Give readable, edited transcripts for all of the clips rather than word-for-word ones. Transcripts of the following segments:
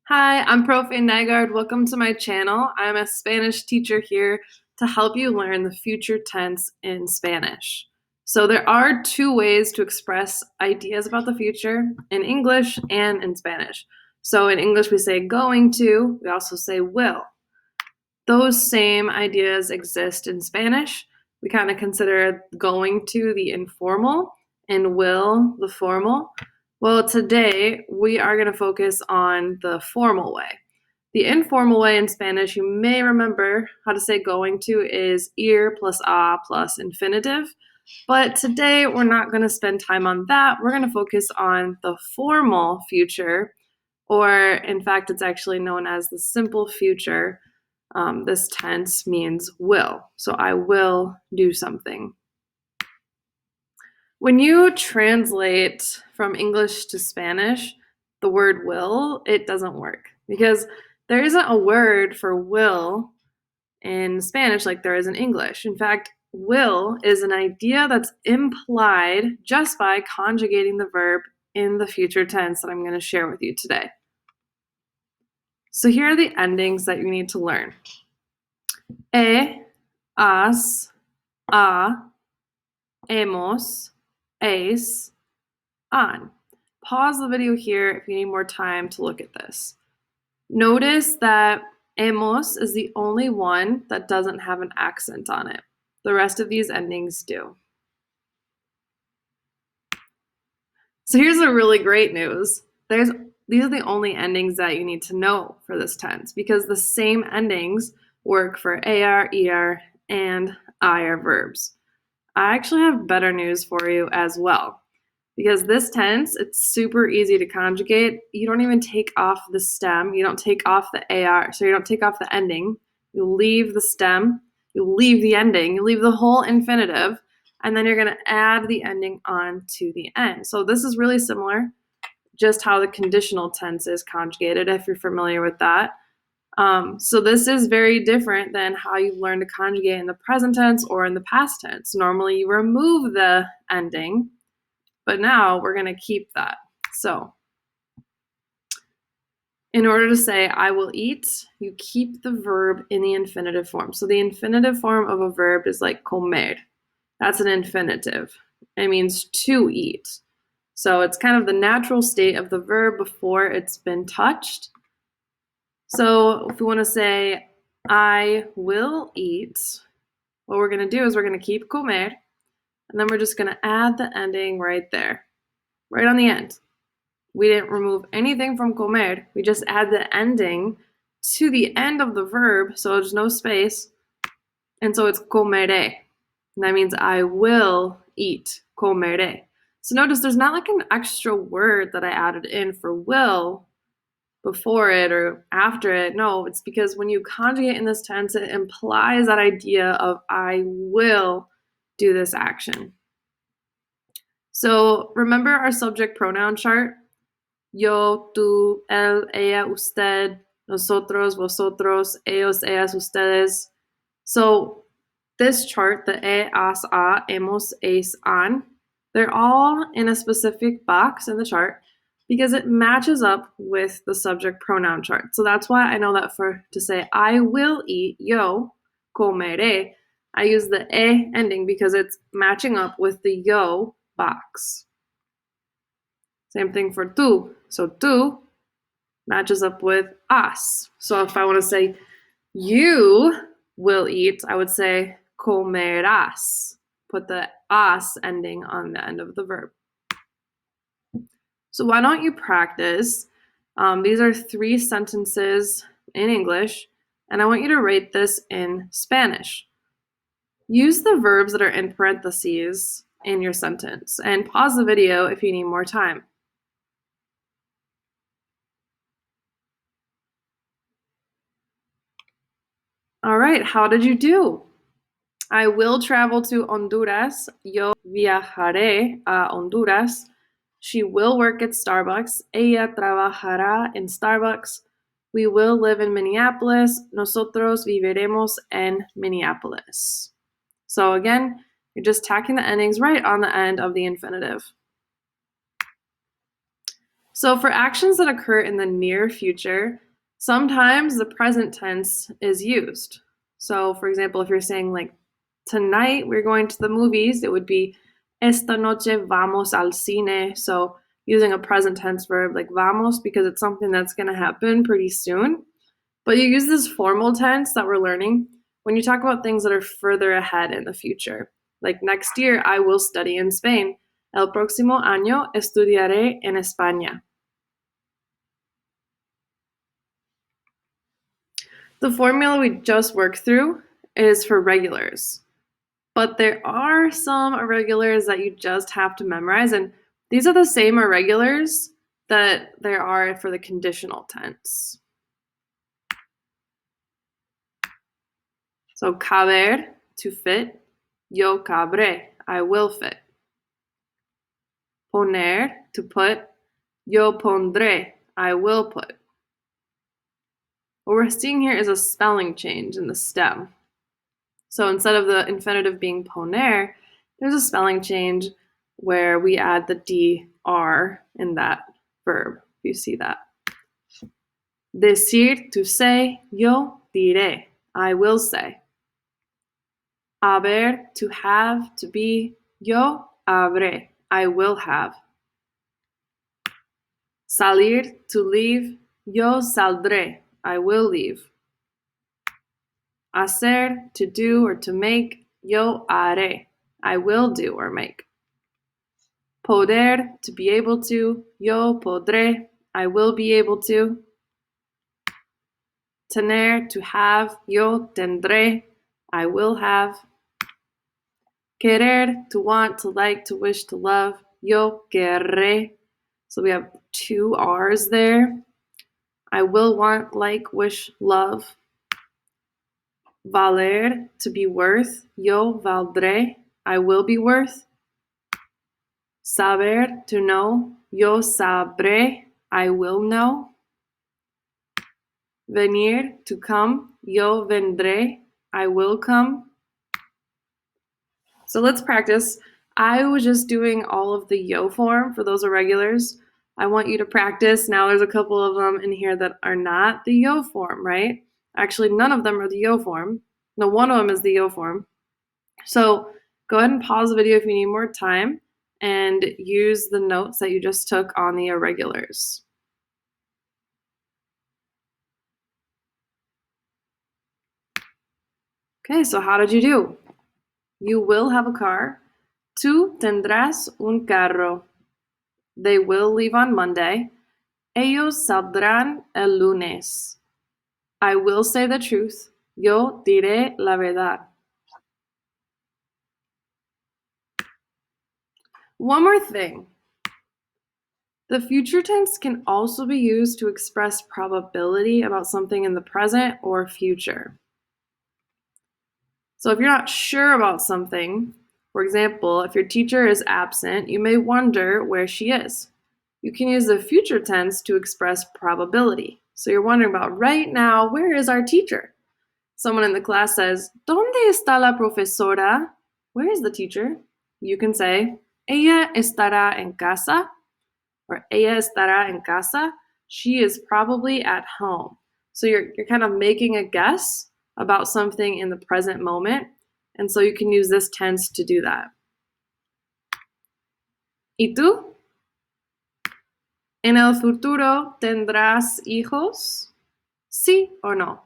Hi, I'm Prof. Nygard. Welcome to my channel. I'm a Spanish teacher here to help you learn the future tense in Spanish. So there are two ways to express ideas about the future, in English and in Spanish. So in English we say going to, we also say will. Those same ideas exist in Spanish. We kind of consider going to the informal and will the formal. Well, today we are going to focus on the formal way. The informal way in Spanish, you may remember how to say going to is ir plus a plus infinitive. But today we're not going to spend time on that. We're going to focus on the formal future, or in fact, it's actually known as the simple future. This tense means will. So I will do something. When you translate from English to Spanish, the word will, it doesn't work because there isn't a word for will in Spanish like there is in English. In fact, will is an idea that's implied just by conjugating the verb in the future tense that I'm going to share with you today. So here are the endings that you need to learn. Has, a, hemos, es, han. Pause the video here if you need more time to look at this. Notice that hemos is the only one that doesn't have an accent on it. The rest of these endings do. So here's the really great news. These are the only endings that you need to know for this tense because the same endings work for AR, ER, and IR verbs. I actually have better news for you as well. Because this tense, it's super easy to conjugate. You don't even take off the stem. You don't take off the AR, so you don't take off the ending. You leave the stem, you leave the ending, you leave the whole infinitive, and then you're going to add the ending on to the end. So this is really similar, just how the conditional tense is conjugated, if you're familiar with that. So this is very different than how you learn to conjugate in the present tense or in the past tense. Normally you remove the ending, but now we're going to keep that. So in order to say I will eat, you keep the verb in the infinitive form. So the infinitive form of a verb is like comer. That's an infinitive. It means to eat. So it's kind of the natural state of the verb before it's been touched. So if we want to say I will eat, what we're going to do is we're going to keep comer, and then we're just going to add the ending right there, right on the end. We didn't remove anything from comer. We just add the ending to the end of the verb, so there's no space. And so it's comeré. And that means I will eat, comeré. So notice there's not like an extra word that I added in for will before it or after it. No, it's because when you conjugate in this tense, it implies that idea of I will do this action. So remember our subject pronoun chart? Yo, tú, él, ella, usted, nosotros, vosotros, ellos, ellas, ustedes. So this chart, the as, a, hemos, es, han, they're all in a specific box in the chart because it matches up with the subject pronoun chart. So that's why I know that to say I will eat, yo, comeré, I use the ending because it's matching up with the yo box. Same thing for tú. So tú matches up with us. So if I want to say you will eat, I would say comerás. Put the as ending on the end of the verb. So why don't you practice? These are 3 sentences in English, and I want you to rate this in Spanish. Use the verbs that are in parentheses in your sentence, and pause the video if you need more time. All right, how did you do? I will travel to Honduras. Yo viajaré a Honduras. She will work at Starbucks. Ella trabajará en Starbucks. We will live in Minneapolis. Nosotros viviremos en Minneapolis. So again, you're just tacking the endings right on the end of the infinitive. So for actions that occur in the near future, sometimes the present tense is used. So for example, if you're saying like, tonight we're going to the movies, it would be esta noche vamos al cine. So using a present tense verb like vamos because it's something that's going to happen pretty soon. But you use this formal tense that we're learning when you talk about things that are further ahead in the future. Like next year, I will study in Spain. El próximo año estudiaré en España. The formula we just worked through is for regulars. But there are some irregulars that you just have to memorize, and these are the same irregulars that there are for the conditional tense. So caber, to fit, yo cabré, I will fit. Poner, to put, yo pondré, I will put. What we're seeing here is a spelling change in the stem. So instead of the infinitive being poner, there's a spelling change where we add the dr in that verb. You see that. Decir, to say, yo diré, I will say. Haber, to have, to be, yo habré, I will have. Salir, to leave, yo saldré, I will leave. Hacer, to do or to make, yo haré, I will do or make. Poder, to be able to, yo podré, I will be able to. Tener, to have, yo tendré, I will have. Querer, to want, to like, to wish, to love, yo querré. So we have two R's there. I will want, like, wish, love. Valer, to be worth, yo valdré, I will be worth. Saber, to know, yo sabré, I will know. Venir, to come, yo vendré, I will come. So let's practice. I was just doing all of the yo form for those irregulars. I want you to practice. Now there's a couple of them in here that are not the yo form, right? Actually, none of them are the yo form. No, one of them is the yo form. So go ahead and pause the video if you need more time and use the notes that you just took on the irregulars. Okay, so how did you do? You will have a car. Tú tendrás un carro. They will leave on Monday. Ellos saldrán el lunes. I will say the truth. Yo diré la verdad. One more thing. The future tense can also be used to express probability about something in the present or future. So if you're not sure about something, for example, if your teacher is absent, you may wonder where she is. You can use the future tense to express probability. So you're wondering about right now, where is our teacher? Someone in the class says, ¿Dónde está la profesora? Where is the teacher? You can say, Ella estará en casa, or ella estará en casa. She is probably at home. So you're kind of making a guess about something in the present moment, and so you can use this tense to do that. ¿Y tú? ¿En el futuro tendrás hijos? ¿Sí o no?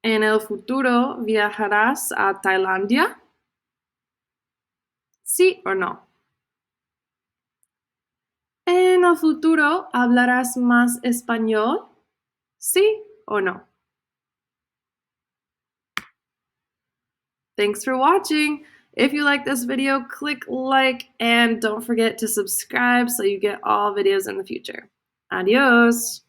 ¿En el futuro viajarás a Tailandia? ¿Sí o no? ¿En el futuro hablarás más español? ¿Sí o no? Thanks for watching. If you like this video, click like and don't forget to subscribe so you get all videos in the future. Adios.